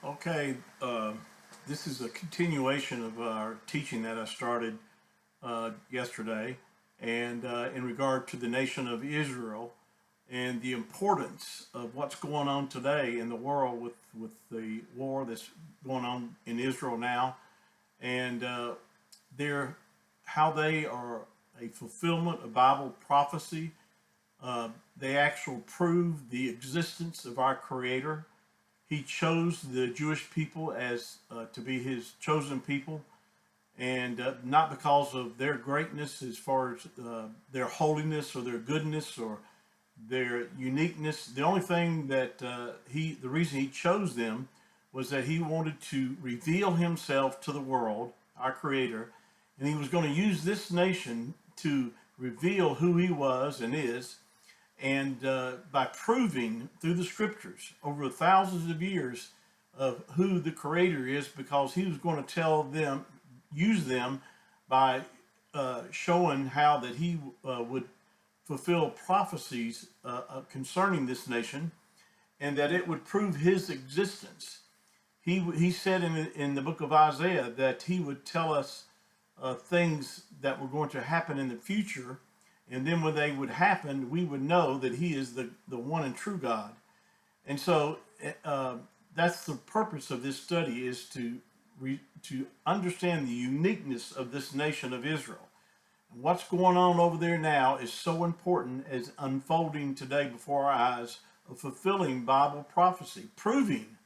Okay, this is a continuation of our teaching that I started yesterday, and in regard to the nation of Israel and the importance of what's going on today in the world with the war that's going on in Israel now, and their how they are a fulfillment of Bible prophecy. They actually prove the existence of our Creator. He chose the Jewish people as to be his chosen people, and not because of their greatness as far as their holiness or their goodness or their uniqueness. The only thing that the reason he chose them was that he wanted to reveal himself to the world, our Creator, and he was going to use this nation to reveal who he was and is, and by proving through the scriptures over thousands of years of who the Creator is, because he was going to tell them, use them by showing how that he would fulfill prophecies concerning this nation, and that it would prove his existence. He said in the book of Isaiah that he would tell us things that were going to happen in the future, and then when they would happen, we would know that he is the one and true God. And so that's the purpose of this study, is to understand the uniqueness of this nation of Israel. And what's going on over there now is so important as unfolding today before our eyes, of fulfilling Bible prophecy, proving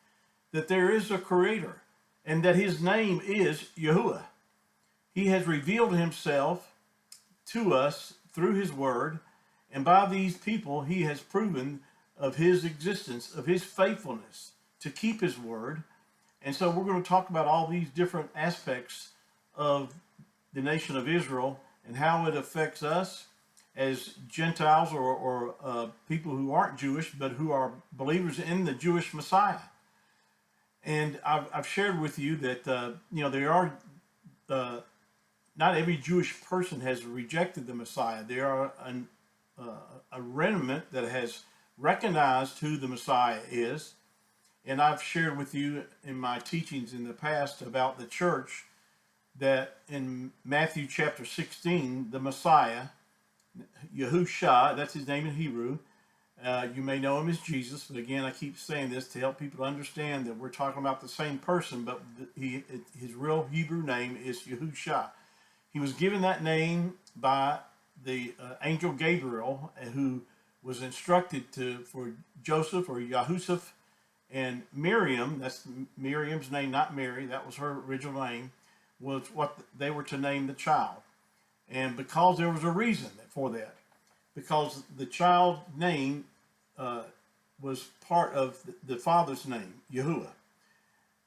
that there is a Creator and that his name is Yahuwah. He has revealed himself to us through his word, and by these people he has proven of his existence, of his faithfulness to keep his word. And so we're going to talk about all these different aspects of the nation of Israel and how it affects us as Gentiles, or people who aren't Jewish but who are believers in the Jewish Messiah. And I've shared with you that there are not every Jewish person has rejected the Messiah. There are a remnant that has recognized who the Messiah is. And I've shared with you in my teachings in the past about the church that in Matthew chapter 16, the Messiah, Yahusha, that's his name in Hebrew. You may know him as Jesus, but again, I keep saying this to help people understand that we're talking about the same person, but his real Hebrew name is Yahusha. He was given that name by the angel Gabriel, who was instructed for Joseph, or Yahusuf, and Miriam, that's Miriam's name, not Mary, that was her original name, was what they were to name the child. And because there was a reason for that, because the child's name was part of the father's name, Yahuwah,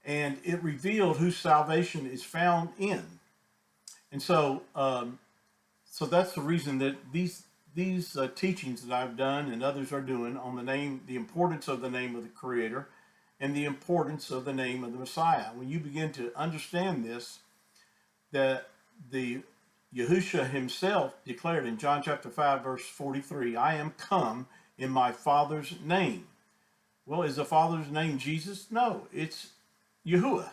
and it revealed whose salvation is found in. And so, so that's the reason that these teachings that I've done and others are doing on the importance of the name of the Creator and the importance of the name of the Messiah. When you begin to understand this, that the Yahushua himself declared in John chapter 5, verse 43, I am come in my Father's name. Well, is the Father's name Jesus? No, it's Yahuwah.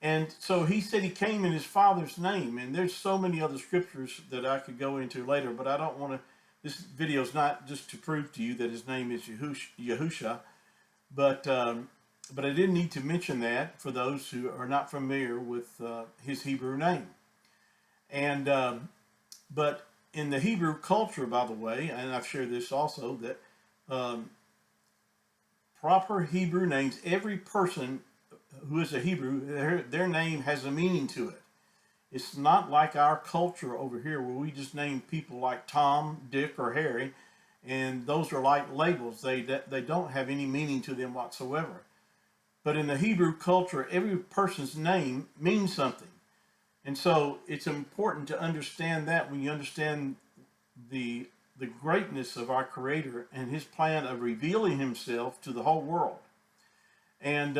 And so he said he came in his Father's name. And there's so many other scriptures that I could go into later, but I don't want to. This video is not just to prove to you that his name is Yahusha, but I didn't need to mention that for those who are not familiar with his Hebrew name. And but in the Hebrew culture, by the way, and I've shared this also, that proper Hebrew names, every person who is a Hebrew, their name has a meaning to it. It's not like our culture over here where we just name people like Tom, Dick, or Harry, and those are like labels. They don't have any meaning to them whatsoever. But in the Hebrew culture, every person's name means something. And so it's important to understand that when you understand the greatness of our Creator and his plan of revealing himself to the whole world. And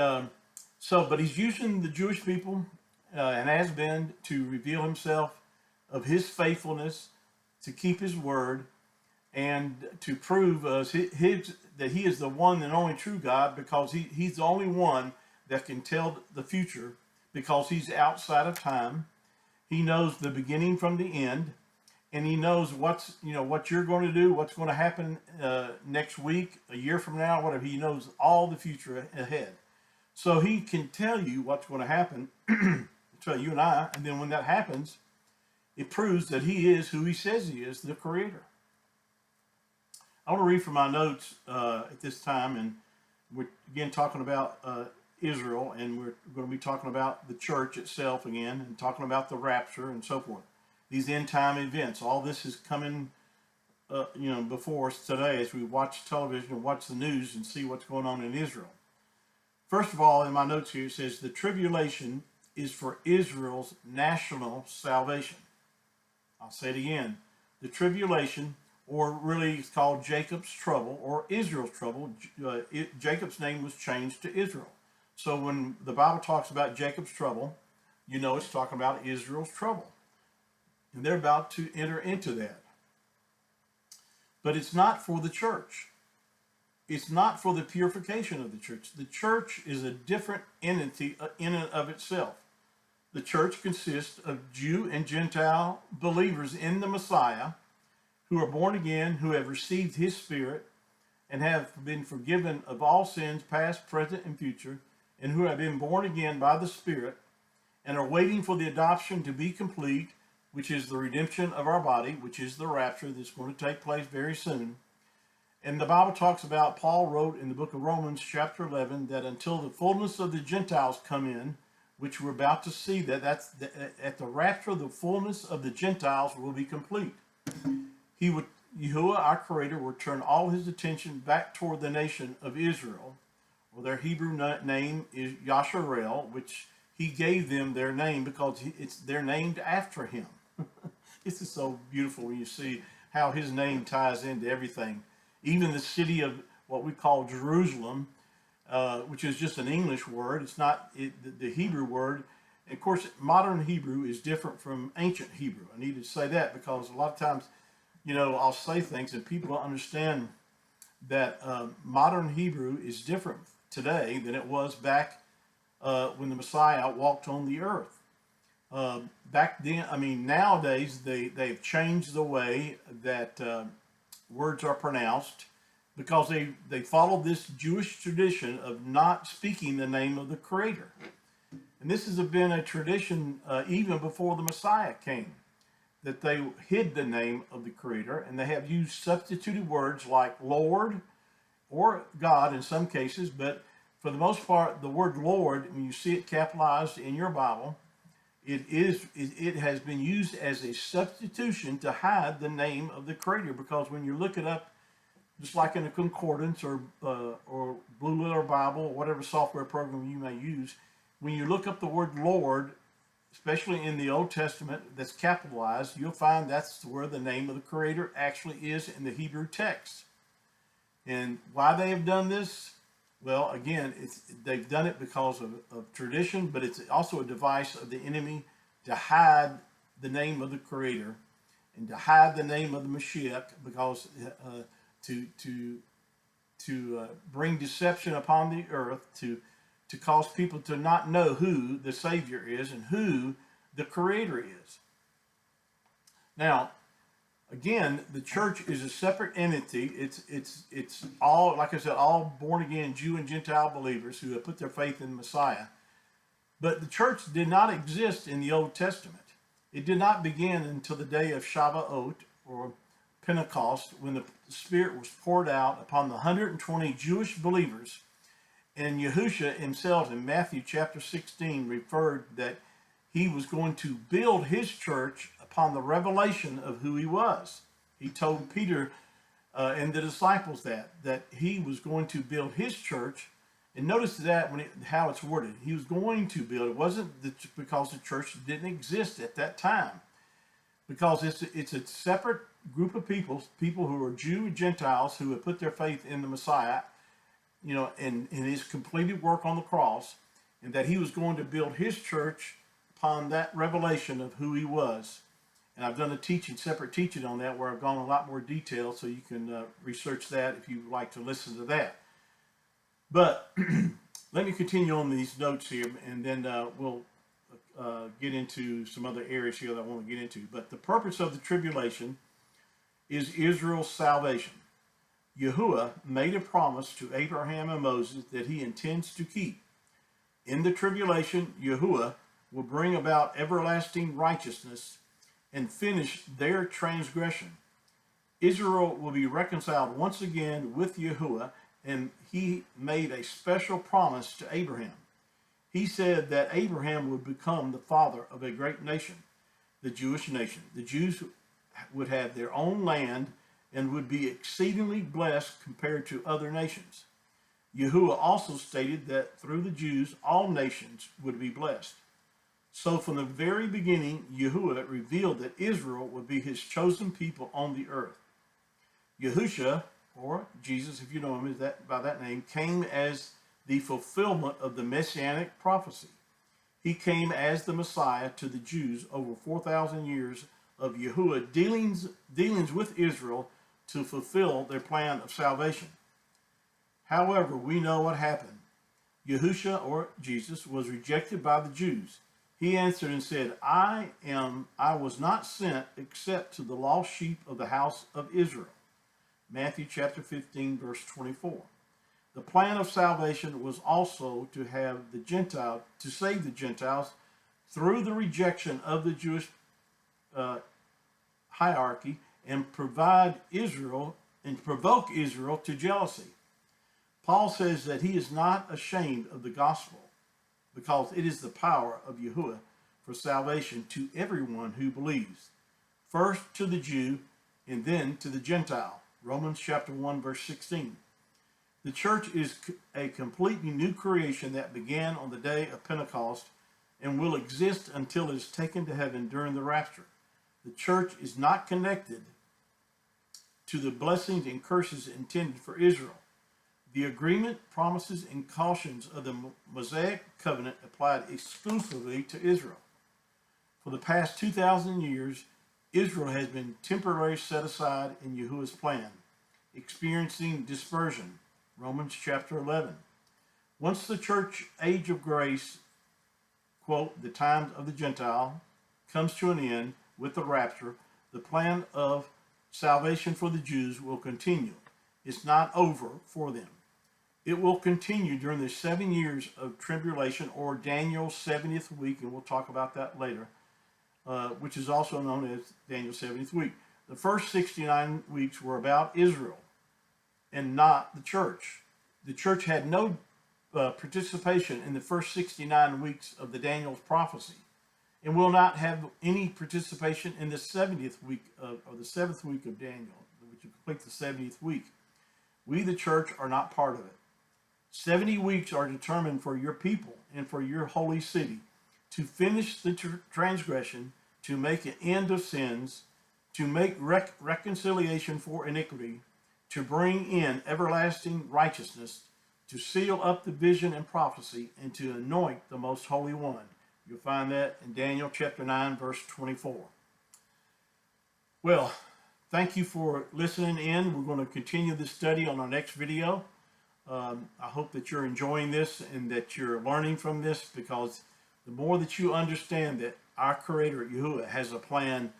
but he's using the Jewish people and has been to reveal himself of his faithfulness, to keep his word, and to prove that he is the one and only true God, because he's the only one that can tell the future because he's outside of time. He knows the beginning from the end, and he knows what you're going to do, what's going to happen next week, a year from now, whatever. He knows all the future ahead. So he can tell you what's going to happen, tell you and I, and then when that happens, it proves that he is who he says he is, the creator. I want to read from my notes at this time, and we're again talking about Israel, and we're going to be talking about the church itself again, and talking about the rapture and so forth. These end time events, all this is coming, before us today as we watch television and watch the news and see what's going on in Israel. First of all, in my notes here, it says the tribulation is for Israel's national salvation. I'll say it again. The tribulation, or really it's called Jacob's trouble or Israel's trouble. Jacob's name was changed to Israel. So when the Bible talks about Jacob's trouble, it's talking about Israel's trouble. And they're about to enter into that. But it's not for the church. It's not for the purification of the church. The church is a different entity in and of itself. The church consists of Jew and Gentile believers in the Messiah who are born again, who have received his Spirit, and have been forgiven of all sins, past, present, and future, and who have been born again by the Spirit, and are waiting for the adoption to be complete, which is the redemption of our body, which is the rapture that's going to take place very soon. And the Bible talks about, Paul wrote in the book of Romans chapter 11, that until the fullness of the Gentiles come in, which we're about to see, that's at the rapture, the fullness of the Gentiles will be complete. Yahuwah, our Creator, will turn all his attention back toward the nation of Israel, or their Hebrew name is Yasharel, which he gave them their name because they're named after him. This is so beautiful when you see how his name ties into everything. Even the city of what we call Jerusalem, which is just an English word. It's not the Hebrew word. And of course, modern Hebrew is different from ancient Hebrew. I need to say that because a lot of times, I'll say things and people don't understand that modern Hebrew is different today than it was back when the Messiah walked on the earth. Back then, nowadays they've changed the way that words are pronounced, because they followed this Jewish tradition of not speaking the name of the Creator. And this has been a tradition even before the Messiah came, that they hid the name of the Creator, and they have used substituted words like Lord or God in some cases, but for the most part, the word Lord, when you see it capitalized in your Bible, it has been used as a substitution to hide the name of the Creator, because when you look it up, just like in a concordance or Blue Letter Bible, whatever software program you may use, when you look up the word Lord, especially in the Old Testament that's capitalized, you'll find that's where the name of the Creator actually is in the Hebrew text. And why they have done this? Well, again, they've done it because of tradition, but it's also a device of the enemy to hide the name of the Creator and to hide the name of the Mashiach, because to bring deception upon the earth, to cause people to not know who the Savior is and who the Creator is. Now, again, the church is a separate entity. It's all, like I said, all born again Jew and Gentile believers who have put their faith in the Messiah. But the church did not exist in the Old Testament. It did not begin until the day of Shavuot, or Pentecost, when the Spirit was poured out upon the 120 Jewish believers. And Yahushua himself in Matthew chapter 16 referred that he was going to build his church upon the revelation of who he was. He told Peter and the disciples that he was going to build his church. And notice that how it's worded. He was going to build. It wasn't because the church didn't exist at that time. Because it's a separate group of people who are Jew and Gentiles who have put their faith in the Messiah, and in his completed work on the cross, and that he was going to build his church upon that revelation of who he was. And I've done a separate teaching on that, where I've gone a lot more detail, so you can research that if you would like to listen to that. But let me continue on these notes here, and then we'll get into some other areas here that I want to get into. But the purpose of the tribulation is Israel's salvation. Yahuwah made a promise to Abraham and Moses that he intends to keep. In the tribulation, Yahuwah will bring about everlasting righteousness and finish their transgression. Israel will be reconciled once again with Yahuwah, and he made a special promise to Abraham. He said that Abraham would become the father of a great nation, the Jewish nation. The Jews would have their own land and would be exceedingly blessed compared to other nations. Yahuwah also stated that through the Jews, all nations would be blessed. So from the very beginning, Yahuwah revealed that Israel would be his chosen people on the earth. Yahusha, or Jesus, if you know him by that name, came as the fulfillment of the messianic prophecy. He came as the Messiah to the Jews over 4,000 years of Yahuwah dealings with Israel to fulfill their plan of salvation. However, we know what happened. Yahusha, or Jesus, was rejected by the Jews. He answered and said, I was not sent except to the lost sheep of the house of Israel. Matthew chapter 15, verse 24. The plan of salvation was also to save the Gentiles through the rejection of the Jewish hierarchy and provoke Israel to jealousy. Paul says that he is not ashamed of the gospel because it is the power of Yahuwah for salvation to everyone who believes, first to the Jew and then to the Gentile. Romans chapter 1, verse 16. The church is a completely new creation that began on the day of Pentecost and will exist until it is taken to heaven during the rapture. The church is not connected to the blessings and curses intended for Israel. The agreement, promises, and cautions of the Mosaic covenant applied exclusively to Israel. For the past 2,000 years, Israel has been temporarily set aside in Yahuwah's plan, experiencing dispersion. Romans chapter 11. Once the church age of grace, quote, the time of the Gentile, comes to an end with the rapture, the plan of salvation for the Jews will continue. It's not over for them. It will continue during the 7 years of tribulation, or Daniel's 70th week, and we'll talk about that later, which is also known as Daniel's 70th week. The first 69 weeks were about Israel and not the church. The church had no participation in the first 69 weeks of the Daniel's prophecy, and will not have any participation in the 70th week or the 7th week of Daniel, which will complete the 70th week. We, the church, are not part of it. 70 weeks are determined for your people and for your holy city to finish the transgression, to make an end of sins, to make reconciliation for iniquity, to bring in everlasting righteousness, to seal up the vision and prophecy, and to anoint the most holy one. You'll find that in Daniel chapter 9, verse 24. Well, thank you for listening in. We're going to continue this study on our next video. I hope that you're enjoying this and that you're learning from this, because the more that you understand that our Creator, Yahuwah, has a plan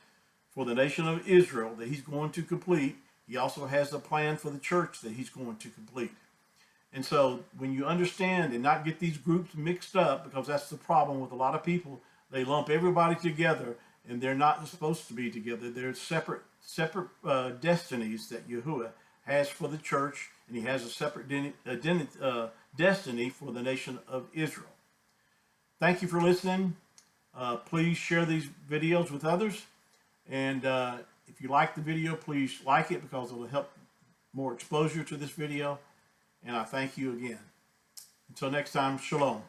for the nation of Israel that he's going to complete, he also has a plan for the church that he's going to complete. And so when you understand and not get these groups mixed up, because that's the problem with a lot of people, they lump everybody together and they're not supposed to be together. They're separate destinies that Yahuwah has for the church, and he has a separate destiny for the nation of Israel. Thank you for listening. Please share these videos with others. And if you like the video, please like it, because it will help more exposure to this video. And I thank you again. Until next time, shalom.